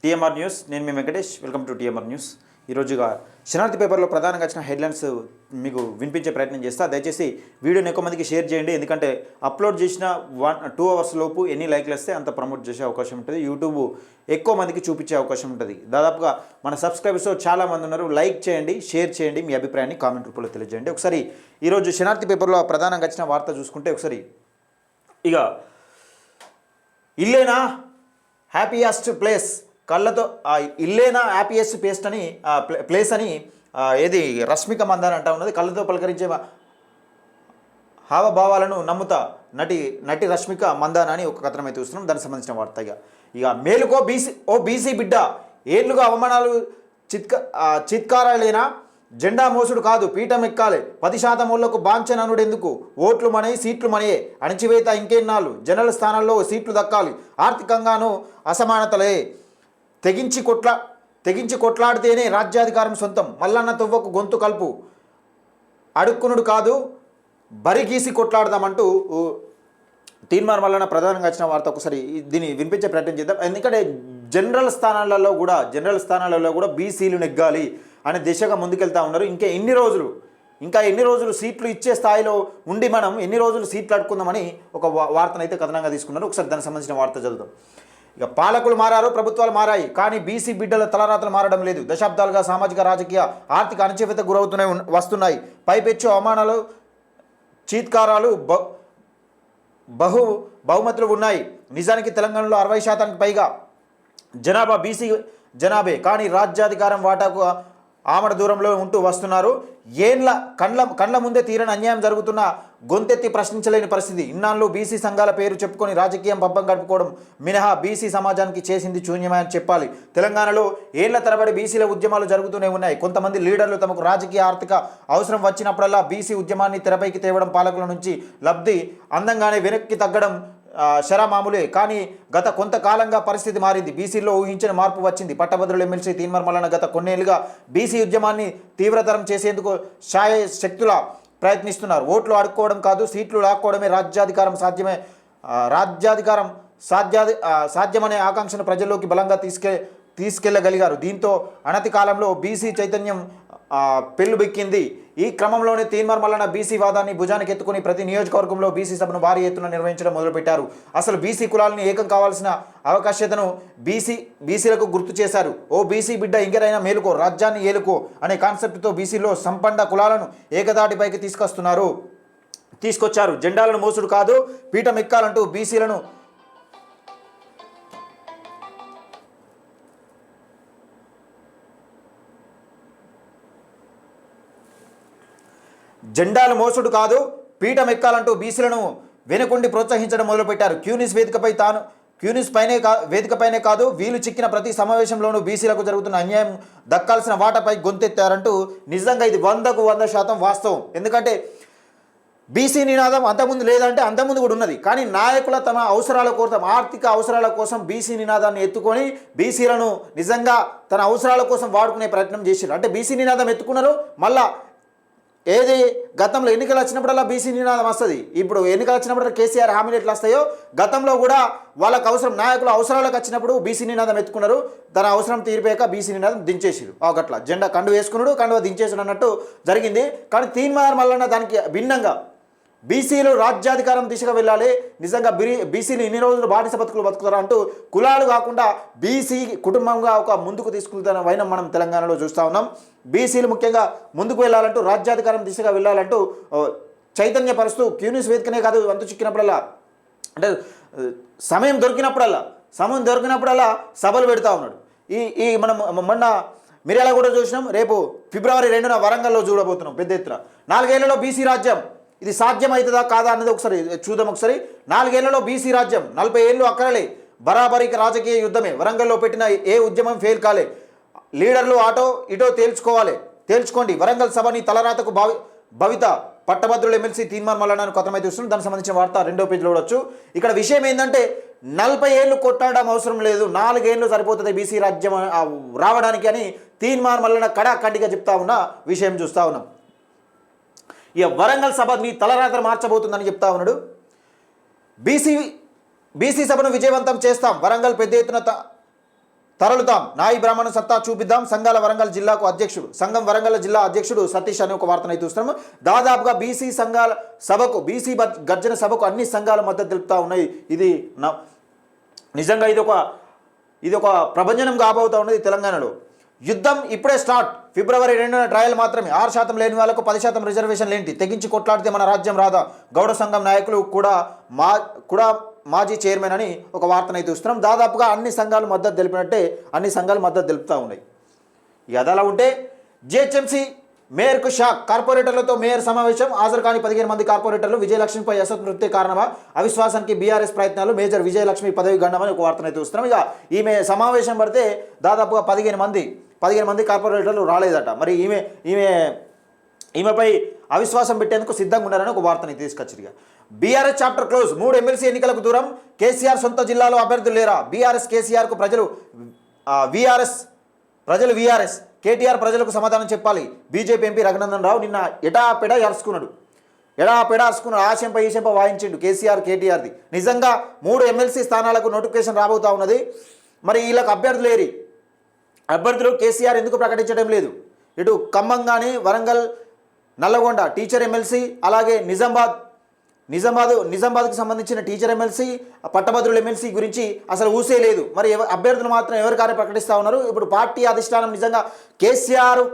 TMR news. నేను మీ Venkatesh. Welcome to TMR news. ఈరోజుగా శనార్థి పేపర్లో ప్రధానంగా వచ్చిన హెడ్లైన్స్ మీకు వినిపించే ప్రయత్నం చేస్తా. దయచేసి వీడియోని ఎక్కువ మందికి షేర్ చేయండి. ఎందుకంటే అప్లోడ్ చేసిన 1-2 అవర్స్ లోపు ఎన్ని లైక్లు వస్తే అంత ప్రమోట్ చేసే అవకాశం ఉంటుంది. యూట్యూబ్ ఎక్కువ మందికి చూపించే అవకాశం ఉంటుంది. దాదాపుగా మన సబ్స్క్రైబర్స్ చాలామంది ఉన్నారు. లైక్ చేయండి, షేర్ చేయండి, మీ అభిప్రాయాన్ని కామెంట్ రూపంలో తెలియజేయండి. ఒకసారి ఈరోజు శనార్థి పేపర్లో ప్రధానంగా వచ్చిన వార్త చూసుకుంటే ఒకసారి ఇక ఇల్లేనా హ్యాపీయెస్ట్ ప్లేస్ కళ్ళతో ఇల్లేనా హ్యాపీయెస్ట్ ప్లేస్ అని ఏది రష్మిక మందాన అంటా ఉన్నది. కళ్ళతో పలకరించే హావభావాలను నమ్ముతా నటి రష్మిక మందాన అని ఒక కథనం అయితే చూస్తున్నాం. దానికి సంబంధించిన వార్త ఇక మేలుకో బీసీ బిడ్డ ఏళ్ళుగా అవమానాలు చిత్కారాలేనా, జెండా మోసుడు కాదు పీఠం ఎక్కాలి, 10% ఓళ్లకు బాంఛననుడెందుకు, ఓట్లు మనయి సీట్లు మనయే, అణచివేత ఇంకెన్నాళ్ళు, జనరల్ స్థానాల్లో సీట్లు దక్కాలి, ఆర్థికంగానూ అసమానతలే, తెగించి కొట్లాడితేనే రాజ్యాధికారం సొంతం, మల్లన్న తువ్వకు గొంతు కలుపు, అడుక్కునుడు కాదు బరి గీసి కొట్లాడదామంటూ తీన్మార్ మల్లన్న ప్రధానంగా వచ్చిన వార్త. ఒకసారి దీన్ని వినిపించే ప్రయత్నం చేద్దాం. ఎందుకంటే జనరల్ స్థానాలలో కూడా బీసీలు నెగ్గాలి అనే దిశగా ముందుకెళ్తా ఉన్నారు. ఇంకా ఎన్ని రోజులు సీట్లు ఇచ్చే స్థాయిలో ఉండి మనం ఎన్ని రోజులు సీట్లు అడుక్కుందామని ఒక వార్తను అయితే కథనంగా తీసుకున్నారు. ఒకసారి దానికి సంబంధించిన వార్త చదువుదాం. ఇక పాలకులు మారారు, ప్రభుత్వాలు మారాయి, కానీ బీసీ బిడ్డల తలరాతలు మారడం లేదు. దశాబ్దాలుగా సామాజిక, రాజకీయ, ఆర్థిక అణచివేత వస్తున్నాయి. పైపెచ్చు అవమానాలు, చీత్కారాలు, బహుమతులు ఉన్నాయి. నిజానికి తెలంగాణలో 60% పైగా జనాభా బీసీ జనాభే, కానీ రాజ్యాధికారం వాటాకు ఆమడ దూరంలో ఉంటూ వస్తున్నారు. కండ్ల ముందే తీరని అన్యాయం జరుగుతున్న గొంతెత్తి ప్రశ్నించలేని పరిస్థితి. ఇన్నాళ్ళు బీసీ సంఘాల పేరు చెప్పుకొని రాజకీయం పబ్బం గడుపుకోవడం మినహా బీసీ సమాజానికి చేసింది శూన్యమే అని చెప్పాలి. తెలంగాణలో ఏళ్ల తరబడి బీసీల ఉద్యమాలు జరుగుతూనే ఉన్నాయి. కొంతమంది లీడర్లు తమకు రాజకీయ, ఆర్థిక అవసరం వచ్చినప్పుడల్లా బీసీ ఉద్యమాన్ని తెరపైకి తేవడం, పాలకుల నుంచి లబ్ధి అందంగానే వెనక్కి తగ్గడం శరామామూలే. కానీ గత కొంతకాలంగా పరిస్థితి మారింది. బీసీల్లో ఊహించిన మార్పు వచ్చింది. పట్టభద్రులు ఎమ్మెల్సీ తీన్మార్ మల్లన్న గత కొన్నేళ్లుగా బీసీ ఉద్యమాన్ని తీవ్రతరం చేసేందుకు శక్తులా ప్రయత్నిస్తున్నారు. ఓట్లు అడుక్కోవడం కాదు, సీట్లు లాక్కోవడమే రాజ్యాధికారం సాధ్యమనే ఆకాంక్షను ప్రజల్లోకి బలంగా తీసుకెళ్లగలిగారు. దీంతో అనతి కాలంలో బీసీ చైతన్యం పెళ్ళుబెక్కింది. ఈ క్రమంలోనే తీన్మార్ మల్లన్న బీసీ వాదాన్ని భుజానికి ఎత్తుకుని ప్రతి నియోజకవర్గంలో బీసీ సభను భారీ ఎత్తున నిర్వహించడం మొదలుపెట్టారు. అసలు బీసీ కులాలని ఏకం కావాల్సిన ఆవశ్యకతను బీసీలకు గుర్తు చేశారు. ఓ బీసీ బిడ్డ ఇంకెరైనా మేలుకో, రాజ్యాన్ని ఏలుకో అనే కాన్సెప్ట్తో బీసీలో సంపన్న కులాలను ఏకదాటిపైకి తీసుకొచ్చారు. జెండాలను మోసుడు కాదు పీఠం ఎక్కాలంటూ బీసీలను జెండాలు మోసుడు కాదు పీఠం ఎక్కాలంటూ బీసీలను వెనుకుండి ప్రోత్సహించడం మొదలుపెట్టారు. క్యూనిస్ వేదికపైనే కాదు వీలు చిక్కిన ప్రతి సమావేశంలోనూ బీసీలకు జరుగుతున్న అన్యాయం దక్కాల్సిన వాటాపై గొంతెత్తారంటూ నిజంగా ఇది 100% వాస్తవం. ఎందుకంటే బీసీ నినాదం అంతకుముందు లేదంటే అంతకుముందు కూడా ఉన్నది. కానీ నాయకుల తమ అవసరాల కోసం, ఆర్థిక అవసరాల కోసం బీసీ నినాదాన్ని ఎత్తుకొని బీసీలను నిజంగా తన అవసరాల కోసం వాడుకునే ప్రయత్నం చేశారు. అంటే బీసీ నినాదం ఎత్తుకున్నారు. మళ్ళా ఏది గతంలో ఎన్నికలు వచ్చినప్పుడల్లా బీసీ నినాదం వస్తుంది. ఇప్పుడు ఎన్నికలు వచ్చినప్పుడు కేసీఆర్ హామీలు ఎట్లా వస్తాయో గతంలో కూడా వాళ్ళకు అవసరం, నాయకుల అవసరాలకు వచ్చినప్పుడు బీసీ నినాదం ఎత్తుకున్నారు. తన అవసరం తీరిపోయాక బీసీ నినాదం దించేసారు. గట్లా జెండా కండు వేసుకున్నాడు, కండువ దించేసాడు అన్నట్టు జరిగింది. కానీ తీన్మార్ మల్లన్న దానికి భిన్నంగా బీసీలు రాజ్యాధికారం దిశగా వెళ్ళాలి, నిజంగా బీసీలు ఇన్ని రోజులు బానిస బతుకుతారు అంటూ కులాలు కాకుండా బీసీ కుటుంబంగా ఒక ముందుకు తీసుకుంటున్న వైనం మనం తెలంగాణలో చూస్తూ ఉన్నాం. బీసీలు ముఖ్యంగా ముందుకు వెళ్ళాలంటూ, రాజ్యాధికారం దిశగా వెళ్ళాలంటూ చైతన్యపరుస్తూ క్యూనిస్ వేదికనే కాదు అంతు చిక్కినప్పుడల్లా, అంటే సమయం దొరికినప్పుడల్లా సభలు పెడతా ఉన్నాడు. ఈ మనం మొన్న మిర్యాల కూడా చూసినాం. రేపు ఫిబ్రవరి 2న వరంగల్లో చూడబోతున్నాం పెద్ద ఎత్తున. 4 ఏళ్లలో బీసీ రాజ్యం ఇది సాధ్యమవుతుందా కాదా అన్నది ఒకసారి చూద్దాం. 4 ఏళ్లలో బీసీ రాజ్యం, 40 ఏళ్ళు అక్కరలే, బరాబరికి రాజకీయ యుద్ధమే. వరంగల్లో పెట్టిన ఏ ఉద్యమం ఫెయిల్ కాలే. లీడర్లు అటో ఇటో తేల్చుకోండి. వరంగల్ సభని తలరాతకు భవిత పట్టభద్రులు ఎమ్మెల్సీ తీన్మార్ మల్లన్న కొత్తమైతే చూస్తున్నాం. దానికి సంబంధించిన వార్త 2వ పేజీలో చూడవచ్చు. ఇక్కడ విషయం ఏంటంటే 40 ఏళ్ళు కొట్టడం అవసరం లేదు, 4 ఏళ్ళు సరిపోతుంది బీసీ రాజ్యం రావడానికి అని తీన్మార్ మల్లన్న కడాఖండిగా చెప్తా ఉన్న విషయం చూస్తూ ఉన్నాం. ఇక వరంగల్ సభ మీ తలరాత్రి మార్చబోతుందని చెప్తా ఉన్నాడు. బీసీ సభను విజయవంతం చేస్తాం. వరంగల్ పెద్ద ఎత్తున తరలుతాం, నాయి బ్రాహ్మణ సత్తా చూపిద్దాం, సంఘం వరంగల్ జిల్లా అధ్యక్షుడు సతీష్ అనే ఒక వార్తను అయితే చూస్తున్నాము. దాదాపుగా బీసీ సంఘాల సభకు, బీసీ గర్జన సభకు అన్ని సంఘాల మద్దతు తెలుపుతా ఉన్నాయి. ఇది నిజంగా ఇది ఒక ప్రభంజనం కాబోతా ఉన్నది తెలంగాణలో. యుద్ధం ఇప్పుడే స్టార్ట్, ఫిబ్రవరి 2న ట్రయల్ మాత్రమే, 6% లేని వాళ్ళకు 10% రిజర్వేషన్లు ఏంటి, తెగించి కొట్లాడితే మన రాజ్యం రాదా, గౌడ సంఘం నాయకులు కూడా మాజీ చైర్మన్ అని ఒక వార్తనైతే చూస్తున్నాం. దాదాపుగా అన్ని సంఘాలు మద్దతు తెలిపినట్టే అన్ని సంఘాలు మద్దతు తెలుపుతూ ఉన్నాయి. ఇది అలా ఉంటే జిహెచ్ఎంసీ మేయర్కు షాక్, కార్పొరేటర్లతో మేయర్ సమావేశం, హాజరు కాని 15 మంది కార్పొరేటర్లు, విజయలక్ష్మిపై అసంతృప్తి కారణమా, అవిశ్వాసానికి బీఆర్ఎస్ ప్రయత్నాలు, మేజర్ విజయలక్ష్మి పదవి గండమని ఒక వార్తనైతే చూస్తున్నాం. ఇక ఈమె సమావేశం పడితే దాదాపుగా 15 మంది కార్పొరేటర్లు రాలేదట. మరి ఈమెపై అవిశ్వాసం పెట్టేందుకు సిద్ధంగా ఉన్నారని ఒక వార్తని తీసుకొచ్చారు. బీఆర్ఎస్ చాప్టర్ క్లోజ్, 3 ఎమ్మెల్సీ ఎన్నికలకు దూరం, కేసీఆర్ సొంత జిల్లాలో అభ్యర్థులు లేరా, బీఆర్ఎస్ కేసీఆర్కు ప్రజలు వీఆర్ఎస్, కేటీఆర్ ప్రజలకు సమాధానం చెప్పాలి. బీజేపీ ఎంపీ రఘునందన్ రావు నిన్న ఎడాపెడా అరుచుకున్నాడు. ఆశంపై ఈశంపై వాయించిండు కేసీఆర్ కేటీఆర్ది. నిజంగా 3 ఎమ్మెల్సీ స్థానాలకు నోటిఫికేషన్ రాబోతా ఉన్నది. మరి వీళ్ళకి అభ్యర్థులు కేసీఆర్ ఎందుకు ప్రకటించడం లేదు? ఇటు ఖమ్మం కానీ, వరంగల్, నల్లగొండ టీచర్ ఎమ్మెల్సీ, అలాగే నిజామాబాద్కు సంబంధించిన టీచర్ ఎమ్మెల్సీ, పట్టభద్రుల ఎమ్మెల్సీ గురించి అసలు ఊసే లేదు. మరి అభ్యర్థులు మాత్రం ఎవరికారే ప్రకటిస్తూ ఉన్నారు. ఇప్పుడు పార్టీ అధిష్టానం నిజంగా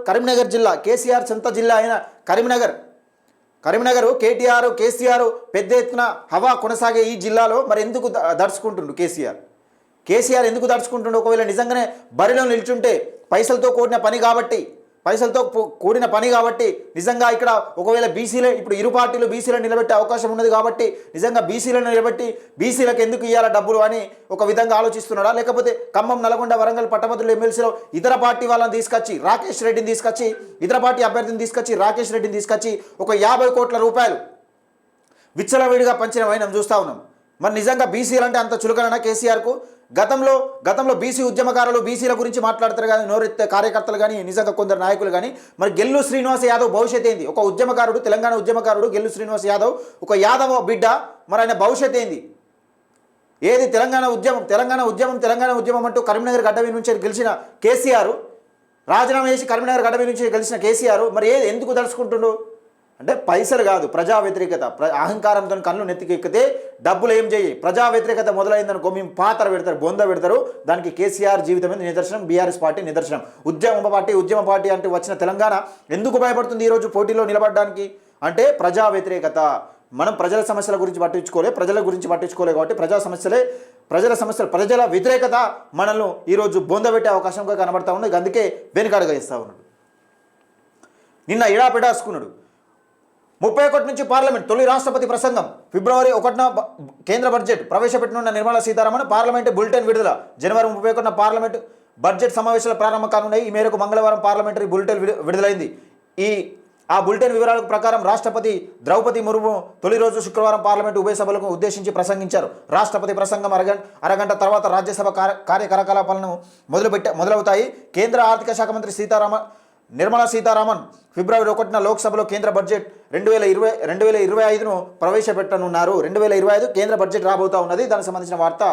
కరీంనగర్ జిల్లా, కేసీఆర్ సొంత జిల్లా అయిన కరీంనగర్ కేసీఆర్ పెద్ద ఎత్తున హవా కొనసాగే ఈ జిల్లాలో మరి ఎందుకు దడుచుకుంటుండు కేసీఆర్ ఎందుకు దడుచుకుంటుండు? ఒకవేళ నిజంగానే బరిలో నిల్చుంటే పైసలతో కూడిన పని కాబట్టి నిజంగా ఇక్కడ ఒకవేళ బీసీలే, ఇప్పుడు ఇరు పార్టీలు బీసీలను నిలబెట్టే అవకాశం ఉన్నది కాబట్టి నిజంగా బీసీలను నిలబెట్టి బీసీలకు ఎందుకు ఇవ్వాలా డబ్బులు అని ఒక విధంగా ఆలోచిస్తున్నాడా? లేకపోతే ఖమ్మం, నల్గొండ, వరంగల్ పట్టభద్రుల ఎమ్మెల్సీలో ఇతర పార్టీ వాళ్ళని తీసుకొచ్చి ఇతర పార్టీ అభ్యర్థిని తీసుకొచ్చి రాకేష్ రెడ్డిని తీసుకొచ్చి ఒక 50 కోట్ల రూపాయలు విచ్చలవిడిగా పంచిన వైనం చూస్తూ ఉన్నాం. మరి నిజంగా బీసీలు అంటే అంత చులకన కేసీఆర్కు? గతంలో బీసీ ఉద్యమకారులు బీసీల గురించి మాట్లాడతారు కానీ, నోరెత్తే కార్యకర్తలు కానీ, నిజంగా కొందరు నాయకులు కానీ, మరి గెల్లు శ్రీనివాస్ యాదవ్ భవిష్యత్ ఏంది? ఒక ఉద్యమకారుడు, తెలంగాణ ఉద్యమకారుడు గెల్లు శ్రీనివాస్ యాదవ్, ఒక యాదవ్ బిడ్డ, మరి ఆయన భవిష్యత్ ఏంది? ఏది తెలంగాణ ఉద్యమం అంటూ కరీంనగర్ గడ్డ మీద నుంచి గెలిచిన కేసీఆర్, రాజీనామా చేసి కరీంనగర్ గడ్డ మీద నుంచి గెలిచిన కేసీఆర్ మరి ఎందుకు దడుచుకుంటుండు అంటే పైసలు కాదు, ప్రజా వ్యతిరేకత. అహంకారంతో కళ్ళు నెత్తికెక్కితే డబ్బులు ఏం చేయి, ప్రజా వ్యతిరేకత మొదలైందనుకో మేము పాత్ర పెడతారు, బొంద పెడతారు. దానికి కేసీఆర్ జీవితం నిదర్శనం, బీఆర్ఎస్ పార్టీ నిదర్శనం. ఉద్యమ పార్టీ అంటే వచ్చిన తెలంగాణ ఎందుకు భయపడుతుంది ఈరోజు పోటీలో నిలబడడానికి? అంటే ప్రజా వ్యతిరేకత. మనం ప్రజల సమస్యల గురించి పట్టించుకోలే కాబట్టి ప్రజల వ్యతిరేకత మనల్ని ఈరోజు బొంద పెట్టే అవకాశంగా కనబడతా ఉంది. అందుకే వెనుకడుగా ఇస్తూ ఉన్నాడు. నిన్న ఎడాపెడాసుకున్నాడు. 31 నుంచి పార్లమెంట్ తొలి రాష్ట్రపతి ప్రసంగం, ఫిబ్రవరి 1న కేంద్ర బడ్జెట్ ప్రవేశపెట్టనున్న నిర్మలా సీతారామన్, పార్లమెంటు బులెటిన్ విడుదల, జనవరి 31న పార్లమెంటు బడ్జెట్ సమావేశాలు ప్రారంభం కానున్నాయి. ఈ మేరకు మంగళవారం పార్లమెంటరీ బులెటిన్ విడుదలైంది. ఆ బులెటిన్ వివరాల ప్రకారం రాష్ట్రపతి ద్రౌపది ముర్ము తొలి రోజు శుక్రవారం పార్లమెంటు ఉభయ సభలకు ఉద్దేశించి ప్రసంగించారు. రాష్ట్రపతి ప్రసంగం అరగంట తర్వాత రాజ్యసభ కార్యకలాపాలను మొదలవుతాయి. కేంద్ర ఆర్థిక శాఖ మంత్రి నిర్మలా సీతారామన్ ఫిబ్రవరి 1న లోక్సభలో కేంద్ర బడ్జెట్ 2025ను ప్రవేశపెట్టనున్నారు. 2025 కేంద్ర బడ్జెట్ రాబోతా ఉన్నది. దానికి సంబంధించిన వార్త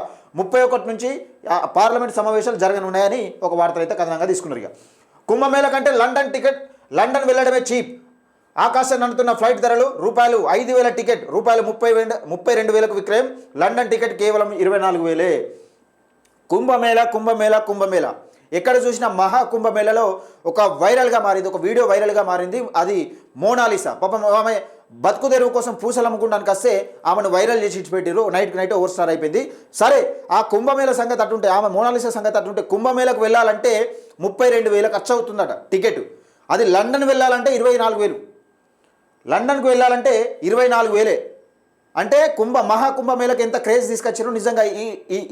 31 నుంచి పార్లమెంట్ సమావేశాలు జరగనున్నాయని ఒక వార్తలు అయితే కథనంగా తీసుకున్నారు. కుంభమేళ కంటే లండన్ వెళ్ళడమే చీప్, ఆకాశాన్ని అందుతున్న ఫ్లైట్ ధరలు ₹5,000 టికెట్ ₹32,000 విక్రయం, లండన్ టికెట్ కేవలం 24,000. కుంభమేళ ఎక్కడ చూసినా మహా కుంభమేళలో ఒక వీడియో వైరల్గా మారింది. అది మోనాలిసా. పాపం ఆమె బతుకు తెరువు కోసం పూసలు అమ్ముకోవడానికి వస్తే ఆమెను వైరల్ చేసి ఇచ్చిపెట్టారు. నైట్ ఓవర్ స్టార్ అయిపోయింది. సరే, ఆ కుంభమేళ సంగతి అట్టుంటే, ఆమె మోనాలిసా సంగతి అట్టుంటే, కుంభమేళకు వెళ్ళాలంటే 32,000 ఖర్చు అవుతుందట టికెట్. అది లండన్ వెళ్ళాలంటే 24,000. లండన్కు వెళ్ళాలంటే 24,000. అంటే మహాకుంభమేళకు ఎంత క్రేజ్ తీసుకొచ్చారో నిజంగా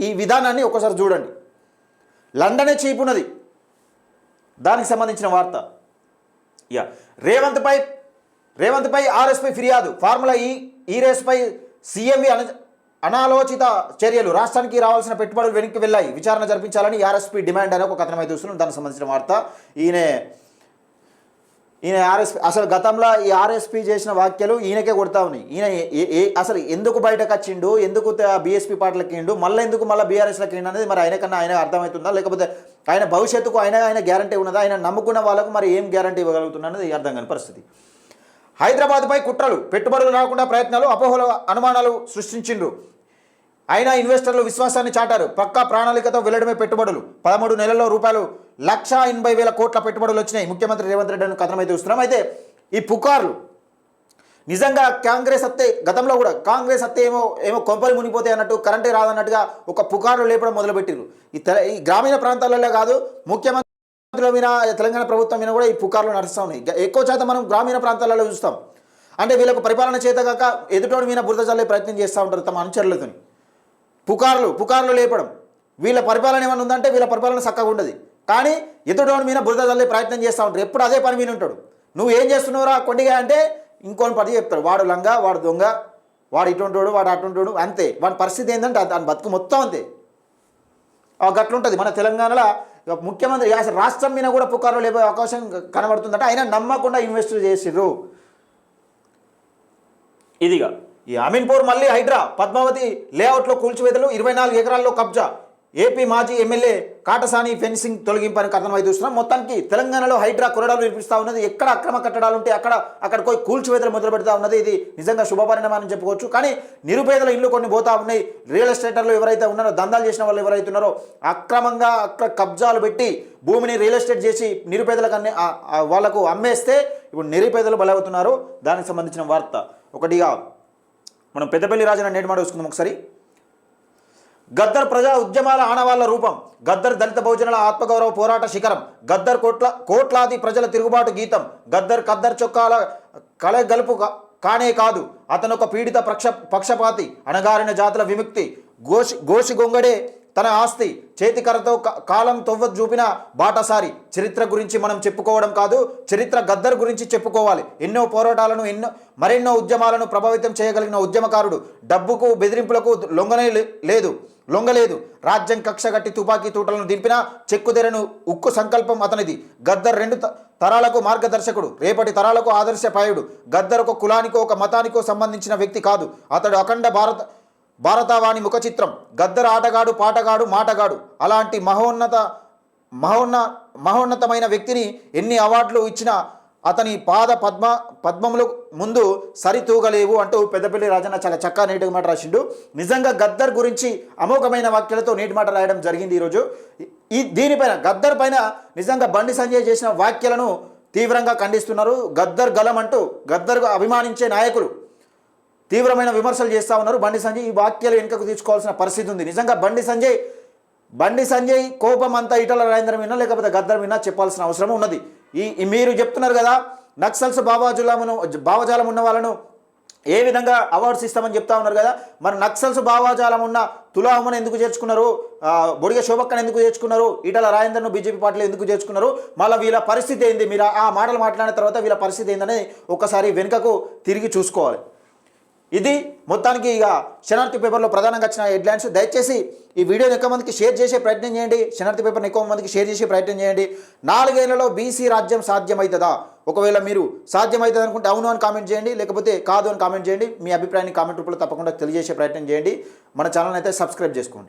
ఈ విధానాన్ని ఒకసారి చూడండి. లండనే చీప్ ఉన్నది. దానికి సంబంధించిన వార్త. రేవంత్ పై ఆర్ఎస్పై ఫిర్యాదు, ఫార్ములా ఈ రేసుపై సీఎంవి అనాలోచిత చర్యలు, రాష్ట్రానికి రావాల్సిన పెట్టుబడులు వెనక్కి వెళ్ళాయి, విచారణ జరిపించాలని ఆర్ఎస్పీ డిమాండ్ అనే ఒక కథనం అయితే చూస్తున్నాం. దానికి సంబంధించిన వార్త. ఈయన ఆర్ఎస్పీ అసలు గతంలో ఈ ఆర్ఎస్పీ చేసిన వ్యాఖ్యలు ఈయనకే కొడతా ఉన్నాయి. ఈయన అసలు ఎందుకు బయటకు వచ్చిండు, ఎందుకు బీఎస్పీ పార్టీలకి ఇండు, మళ్ళీ బీఆర్ఎస్లకి ఇండు అనేది మరి ఆయన అర్థమవుతుందా, లేకపోతే ఆయన భవిష్యత్తుకు ఆయన గ్యారంటీ ఉన్నదా, ఆయన నమ్ముకున్న వాళ్ళకు మరి ఏం గ్యారంటీ ఇవ్వగలుగుతున్నా అనేది అర్థం కాని పరిస్థితి. హైదరాబాద్పై కుట్రలు, పెట్టుబడులు రాకుండా ప్రయత్నాలు, అపోహల అనుమానాలు సృష్టించిండ్రు. అయినా ఇన్వెస్టర్లు విశ్వాసాన్ని చాటారు. పక్కా ప్రణాళికతో వెళ్లడమే పెట్టుబడులు. 13 నెలల్లో రూపాయలు 1,80,000 కోట్ల పెట్టుబడులు వచ్చినాయి. ముఖ్యమంత్రి రేవంత్ రెడ్డి కథనం అయితే చూస్తున్నాం. అయితే ఈ పుకార్లు నిజంగా కాంగ్రెస్ అత్తే, గతంలో కూడా కాంగ్రెస్ అత్తే ఏమో కొంపలు మునిగిపోతాయి అన్నట్టు, కరెంటే రాదన్నట్టుగా ఒక పుకార్లు లేపడం మొదలుపెట్టిరు. ఈ గ్రామీణ ప్రాంతాలలో కాదు, ముఖ్యమంత్రుల మీద, తెలంగాణ ప్రభుత్వం మీద కూడా ఈ పుకార్లు నడుస్తూ ఉన్నాయి. ఎక్కువ శాతం మనం గ్రామీణ ప్రాంతాలలో చూస్తాం. అంటే వీళ్ళకు పరిపాలన చేతగాక ఎదుటోడి మీద బురద చల్లే ప్రయత్నం చేస్తూ ఉంటారు తమ అనుచరులతో. పుకార్లు లేపడం, వీళ్ళ పరిపాలన ఏమైనా ఉందంటే వీళ్ళ పరిపాలన చక్కగా ఉండదు, కానీ ఎదుటోడి మీద బురద చల్లే ప్రయత్నం చేస్తూ ఉంటారు. ఎప్పుడు అదే పని మీద ఉంటాడు. నువ్వు ఏం చేస్తున్నావురా కొండిగా అంటే ఇంకొని పని చెప్తాడు. వాడు లంగా, వాడు దొంగ, వాడు ఇటుంటాడు, వాడు అటుంటాడు, అంతే. వాడి పరిస్థితి ఏంటంటే దాని బతుకు మొత్తం అంతే. గట్లుంటుంది మన తెలంగాణలో. ముఖ్యమంత్రి అసలు రాష్ట్రం మీద కూడా పుకార్లు లేపే అవకాశం కనబడుతుందంటే ఆయన నమ్మకుండా ఇన్వెస్ట్ చేసిర్రు. ఇదిగా ఈ అమీన్పూర్ మళ్ళీ హైడ్రా, పద్మావతి లేఅవుట్లో కూల్చివేతలు, 24 ఎకరాల్లో కబ్జా. ఏపీ మాజీ ఎమ్మెల్యే కాటసాని ఫెన్సింగ్ తొలగింపని కథనం అయితే చూస్తున్నాం. మొత్తానికి తెలంగాణలో హైడ్రా కొరడాలు వినిపిస్తూ ఉన్నది. ఎక్కడ అక్రమ కట్టడాలు ఉంటే అక్కడ పోయి కూల్చివేతలు మొదలు పెడతా ఉన్నది. ఇది నిజంగా శుభపరిణామని చెప్పుకోవచ్చు. కానీ నిరుపేదల ఇల్లు కొన్ని పోతా ఉన్నాయి. రియల్ ఎస్టేటర్లు ఎవరైతే ఉన్నారో, దందాలు చేసిన వాళ్ళు ఎవరైతే ఉన్నారో, అక్రమంగా కబ్జాలు పెట్టి భూమిని రియల్ ఎస్టేట్ చేసి నిరుపేదలకు వాళ్లకు అమ్మేస్తే ఇప్పుడు నిరుపేదలు బలవుతున్నారు. దానికి సంబంధించిన వార్త ఒకటిగా మనం పెద్దపల్లి రాజన్న నేటి మాట చూసుకుందాం ఒకసారి. గద్దర్ ప్రజా ఉద్యమాల ఆనవాళ్ల రూపం. గద్దర్ దళిత బహుజనుల ఆత్మగౌరవ పోరాట శిఖరం. గద్దర్ కోట్లాది ప్రజల తిరుగుబాటు గీతం. ఖద్దర్ చొక్కాల కలగలుపు కానే కాదు, అతను ఒక పీడిత పక్షపాతి, అణగారిన జాతుల విముక్తి, గోషి గొంగడే తన ఆస్తి, చేతికరతో కాలం తొవ్వ చూపిన బాటసారి. చరిత్ర గురించి మనం చెప్పుకోవడం కాదు, చరిత్ర గద్దర్ గురించి చెప్పుకోవాలి. ఎన్నో పోరాటాలను, మరెన్నో ఉద్యమాలను ప్రభావితం చేయగలిగిన ఉద్యమకారుడు. డబ్బుకు బెదిరింపులకు లొంగలేదు. రాజ్యం కక్షగట్టి తుపాకీ తూటలను దింపిన చెక్కుదెరను ఉక్కు సంకల్పం అతనిది. గద్దర్ 2 తరాలకు మార్గదర్శకుడు, రేపటి తరాలకు ఆదర్శపాయుడు. గద్దర్ ఒక కులానికో ఒక మతానికో సంబంధించిన వ్యక్తి కాదు. అతడు అఖండ భారతావాణి ముఖ చిత్రం. గద్దర్ ఆటగాడు, పాటగాడు, మాటగాడు. అలాంటి మహోన్నతమైన వ్యక్తిని ఎన్ని అవార్డులు ఇచ్చినా అతని పద్మములు ముందు సరితూగలేవు అంటూ పెద్దపల్లి రాజన్న చాలా చక్కగా నేటి మాట రాసిండు. నిజంగా గద్దర్ గురించి అమోఘమైన వ్యాఖ్యలతో నేటి మాట రాయడం జరిగింది ఈరోజు. దీనిపైన గద్దర్ పైన నిజంగా బండి సంజయ్ చేసిన వ్యాఖ్యలను తీవ్రంగా ఖండిస్తున్నారు. గద్దర్ గలం అంటూ గద్దర్ అభిమానించే నాయకులు తీవ్రమైన విమర్శలు చేస్తూ ఉన్నారు. బండి సంజయ్ ఈ వాక్యాలు వెనుకకు తీసుకోవాల్సిన పరిస్థితి ఉంది. నిజంగా బండి సంజయ్ కోపం అంతా ఈటల రాజేందర్ విన్నా లేకపోతే గద్దర్ విన్నా చెప్పాల్సిన అవసరం ఉన్నది. మీరు చెప్తున్నారు కదా, నక్సల్స్ భావజాలం ఉన్న వాళ్ళను ఏ విధంగా అవార్డ్స్ ఇస్తామని చెప్తా ఉన్నారు కదా, మరి నక్సల్స్ భావజాలం ఉన్న తులామను ఎందుకు చేర్చుకున్నారు, బొడిగ శోభక్కను ఎందుకు చేర్చుకున్నారు, ఈటల రాజేందర్ను బీజేపీ పార్టీలో ఎందుకు చేర్చుకున్నారు, మళ్ళీ వీళ్ళ పరిస్థితి ఏంది, మీరు ఆ మాటలు మాట్లాడిన తర్వాత వీళ్ళ పరిస్థితి ఏందని ఒకసారి వెనుకకు తిరిగి చూసుకోవాలి. ఇది మొత్తానికి ఇక శనార్థి పేపర్లో ప్రధానంగా వచ్చిన హెడ్లైన్స్. దయచేసి ఈ వీడియోని ఎక్కువ మందికి షేర్ చేసే ప్రయత్నం చేయండి. శనార్థి పేపర్ని ఎక్కువ మందికి షేర్ చేసే ప్రయత్నం చేయండి. 4 ఏళ్లలో బీసీ రాజ్యం సాధ్యమవుతుందా? ఒకవేళ మీరు సాధ్యమవుతుంది అనుకుంటే అవును అని కామెంట్ చేయండి, లేకపోతే కాదు అని కామెంట్ చేయండి. మీ అభిప్రాయాన్ని కామెంట్ రూపంలో తప్పకుండా తెలియజేసే ప్రయత్నం చేయండి. మన ఛానల్ అయితే సబ్స్క్రైబ్ చేసుకోండి.